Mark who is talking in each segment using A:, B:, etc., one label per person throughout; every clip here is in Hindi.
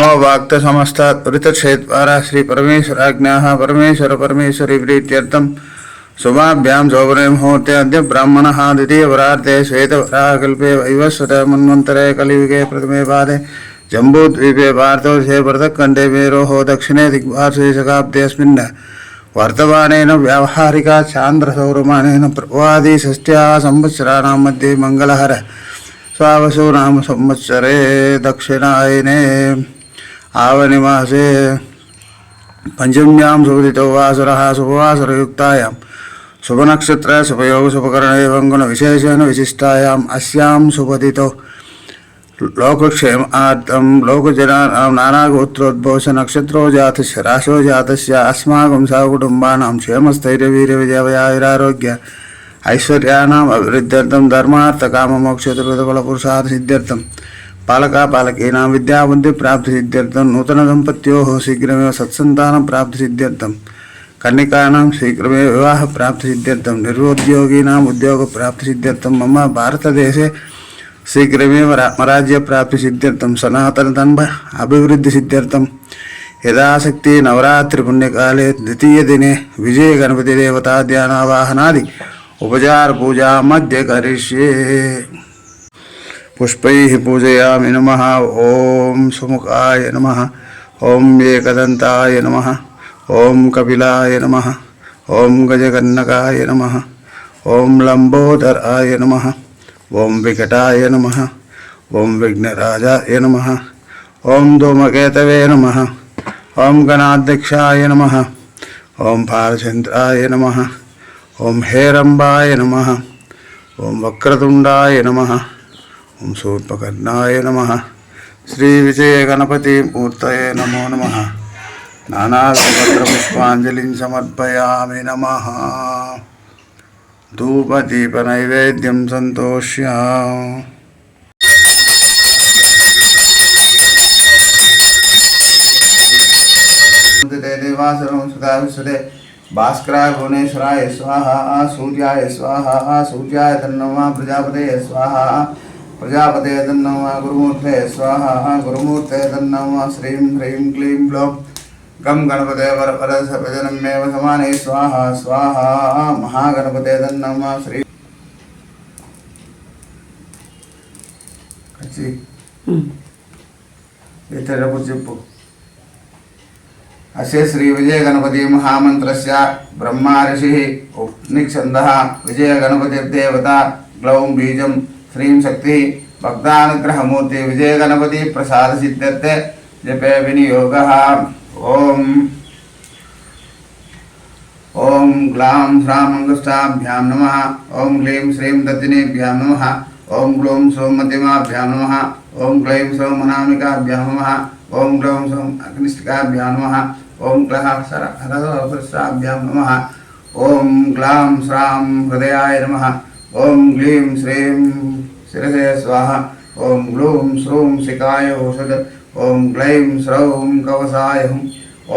A: वाक्त समस्त ऋतक्षेत्वारा श्री परमेश्वराज्ञाः परमेश्वर परमेश्वरी प्रीत्यर्थम शुभाभ्यां सौवर्णे मुहूर्ते अद्य ब्राह्मणः द्वितीय वरार्ते श्वेतवराहकल्पे वैवस्वत मन्वन्तरे कलियुगे प्रथमे पादे जम्बूद्वीपे पार्थवर्षे भरतखण्डे मेरोः दक्षिणे दिग्भाषे शकाब्देऽस्मिन् वर्तमानेन व्यावहारिका चान्द्रसौरमानेन प्रवादि षष्ट्या संवत्सराणां मध्ये मंगलहर स्वावसु नाम संवत्सरे दक्षिणायने आवनिमासे पंचम्यां शुभदितो वासरः शुभवासरयुक्तायां शुभनक्षत्र शुभयोग शुभकरणे एवं विशेषेण विशिष्टायाम् अस्यां शुभदितो लोकक्षेमार्थं लोकजनानां नानागोत्रोद्भवस्य नक्षत्रो जातस्य राशो जातस्य अस्माकं सहकुटुम्बानां क्षेमस्थैर्यवीर्यविजयवैरारोग्य ऐश्वर्याणाम् अभिवृद्ध्यर्थं धर्मार्थकाममोक्षचतुर्विधफलपुरुषार्थसिद्ध्यर्थं पालकापालकीनां विद्याबुद्धिप्राप्तिसिद्ध्यर्थं नूतनदम्पत्योः शीघ्रमेव सत्सन्तानप्राप्तिसिद्ध्यर्थं कन्यकानां शीघ्रमेव विवाहप्राप्तिसिद्ध्यर्थं निरुद्योगिनाम् उद्योगप्राप्तिसिद्ध्यर्थं मम भारतदेशे शीघ्रमेव रामराज्यप्राप्तिसिद्ध्यर्थं सनातनधर्म अभिवृद्धिसिद्ध्यर्थं यदाशक्ति नवरात्रिपुण्यकाले द्वितीयदिने विजयगणपतिदेवताध्यानावाहनादि उपचार पूजा मध्य करिष्ये। पुष्पैः पूजयामि। नमः ओं सुमुखाय नमः, ओं एकदन्ताय नमः, ओं कपिलाय नमः, ओं गजकर्णकाय नमः, ओं लंबोदराय नमः, ओं विकटाय नमः, ओं विघ्नराजाय नमः, ओं धूमकेतवे नमः, ओं गणाध्यक्षाय नमः, ओं भालचन्द्राय नमः, ओं हेरंबाय नमः, ओं वक्रतुंडाय नमः, ओं शूर्पकर्णाय नमः। श्री विजय गणपति मूर्तये नमो नमः। नानाविधपत्रपुष्पाञ्जलिं समर्पयामि। नमः। धूपदीपनैवेद्यं सन्तोष्य देवासुरं सुधा विश्वदे भास्कराय भुवनेश्वराय स्वाहा, सूर्याय स्वाहा, सूर्याय तन्नमः, प्रजापतये स्वाहा, प्रजापतये तन्नमः, गुरुमूर्तये स्वाहा, गुरुमूर्तये तन्नमः। श्रीं ह्रीं क्लीं ग्लौं गं गणपतये वरदसर्वजनमेव समाने स्वाहा स्वाहा, महागणपतये तन्नमः। श्री इतरपुचिप्पु अस्य श्री विजय गणपति महामंत्रस्य ब्रह्मा ऋषिः उपनिषन्दः विजय गणपतिर्देवता ग्लौं बीजं श्रीं शक्ति भक्तानुग्रहमूर्ति विजय गणपति प्रसाद सिद्ध्यर्थे जपे विनियोगः। ओम ग्लां श्रां अंगुष्ठाभ्यां नमः, ओम क्लीं श्रीं दत्तिनेभ्यां नमः, ओम ग्लौं सौं मध्यमाभ्यां नमः, ओम क्लीं सौं अनामिकाभ्यां नमः, ओम ग्लौं सौं अग्निष्ठिकाभ्यां नमः, ओम क्लः सरहरस्राभ्यां नमः, ओम ग्लां श्रां हृदयाय नमः, ओम क्लीं श्रीं शिरसे स्वाहा, ओम ग्लूं श्रूं शिखाय औषध, ओम क्लीं श्रौं कवसाय हुं,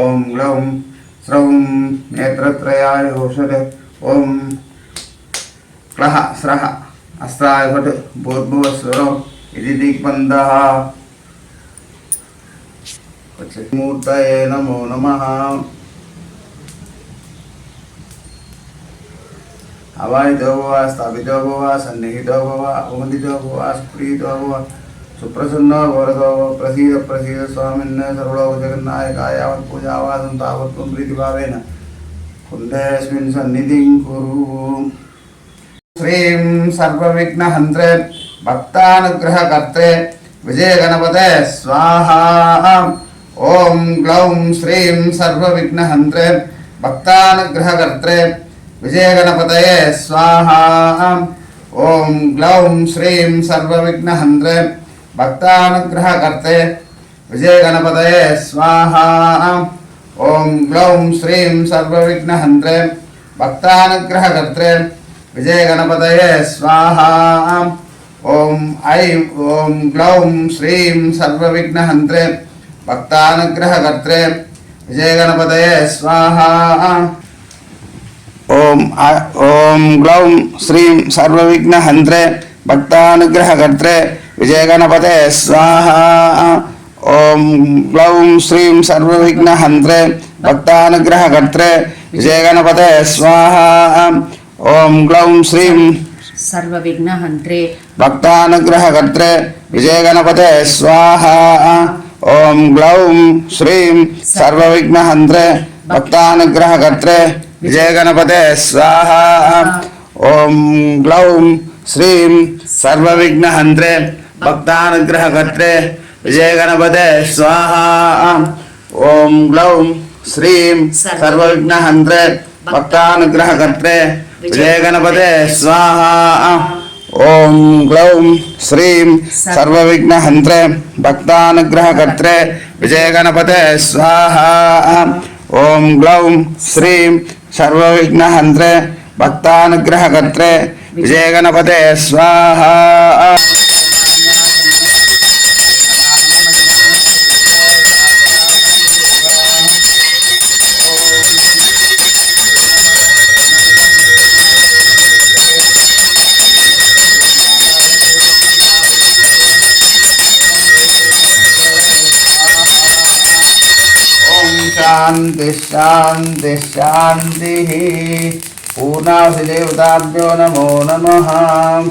A: ओम ग्लौं श्रौं नेत्रत्रयाय औषध, ओम क्लः स्रः अस्त्राय घट भूर्भुवस्वरो इति दिग्बन्धः। मूर्तये नमो नमः। अवाहितो भव, स्थापितो भव, सन्निहितो भव, अवमदितो भव, सुप्रीतो भव, सुप्रसन्नो वरदो भव, प्रसीद प्रसीद स्वामिन् सर्वलोकजगन्नायकाय यावत् पूजावासं तावत् त्वं प्रीतिभावेन कुण्डेऽस्मिन् सन्निधिं कुरु। श्रीं सर्वविघ्नहन्त्रे भक्तानुग्रहकर्त्रे विजयगणपते स्वाहा। ओम ग्लौं श्रीं सर्वविघ्नहन्त्रे भक्तानुग्रहकर्त्रे विजयगणपतये स्वाहा। ओम ग्लौं श्रीं सर्वविघ्नहन्त्रे भक्तानुग्रहकर्त्रे विजयगणपतये स्वाहा। ओम ग्लौं श्रीं सर्वविघ्नहन्त्रे भक्तानुग्रहकर्त्रे विजयगणपतये स्वाहा। ओम ग्लौं श्रीं सर्वविघ्नहन्त्रे भक्तानुग्रहकर्त्रे विजयगणपतये स्वाहा। ओम ग्लौं श्रीं सर्वविघ्नहन्त्रे भक्तानुग्रहकर्त्रे विजयगणपतये स्वाहा। ఓం గ్లౌం శ్రీం సర్వవిఘ్నహంత్రే భక్తానుగ్రహకర్త్రే విజయగణపతే స్వాహ. ఓం గ్లౌం శ్రీం
B: సర్వవిఘ్నహంత్రే
A: భక్తానుగ్రహకర్త్రే విజయగణపతే స్వాహ. ఓం గ్లౌం శ్రీం సర్వవిఘ్నహంత్రే భక్తానుగ్రహకర్త్రే విజయగణపతే స్వాహ. ఓం గ్లౌం శ్రీం సర్వవిఘ్నహంత్రే భక్తానుగ్రహకర్త్రే విజయగణపతే స్వాహ. ఓం గ్లౌం శ్రీం సర్వవిఘ్నహంత్రే భక్తానుగ్రహకర్త్రే విజయగణపతే స్వాహ. ఓం గ్లౌం శ్రీం సర్వవిఘ్నహంత్రే భక్తానుగ్రహకర్త్రే విజయగణపతే స్వాహ. ఓం గ్లౌం శ్రీం సర్వవిఘ్నహంత్రే భక్తానుగ్రహకర్త్రే విజయగణపతే స్వాహ. శాంతి శాంతి శాంతి. పూర్ణాహుతి దేవతాభ్యో నమో నమః.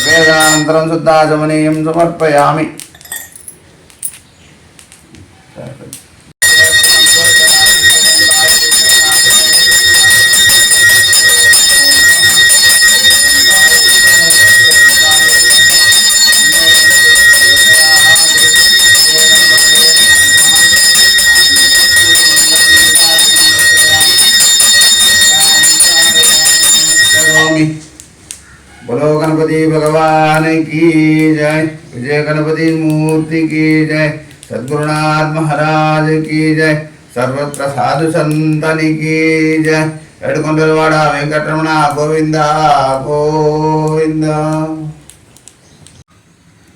A: వేదాంతరం శుద్ధాచమనీయం సమర్పయామి. बोलो गणपति भगवान की जय. विजय गणपति मूर्ति की जय. सद्गुरुनाथ महाराज की जय. सर्वत्र साधु संतनि की जय. एडुकोंडलवाड वेंकटरमण गोविंद गोविंद.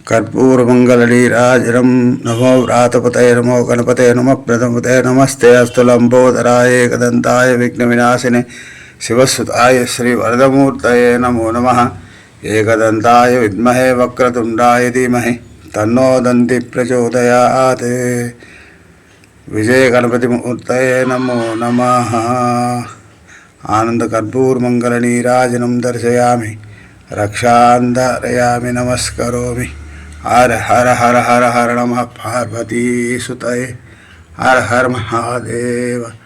A: कर्पूरमंगलनीराजनम नमो व्रातपतये नमो गणपतये नमः प्रथमपतये नमस्ते अस्तु लंबोदराय एकदंताय विघ्नविनाशिने शिवसुताय श्रीवरदमूर्तये नमो नमः. एकदंताय विद्महे वक्रतुंडाय धीमहि तन्नो दन्ति प्रचोदयात्. विजय गणपति मूर्तये नमो नमः. आनंद कर्पूर मंगल नीराजनम दर्शयामि रक्षां धारयामि नमस्करोमि. हर हर हर हर हर नमः पार्वती सुतये. हर हर महादेव.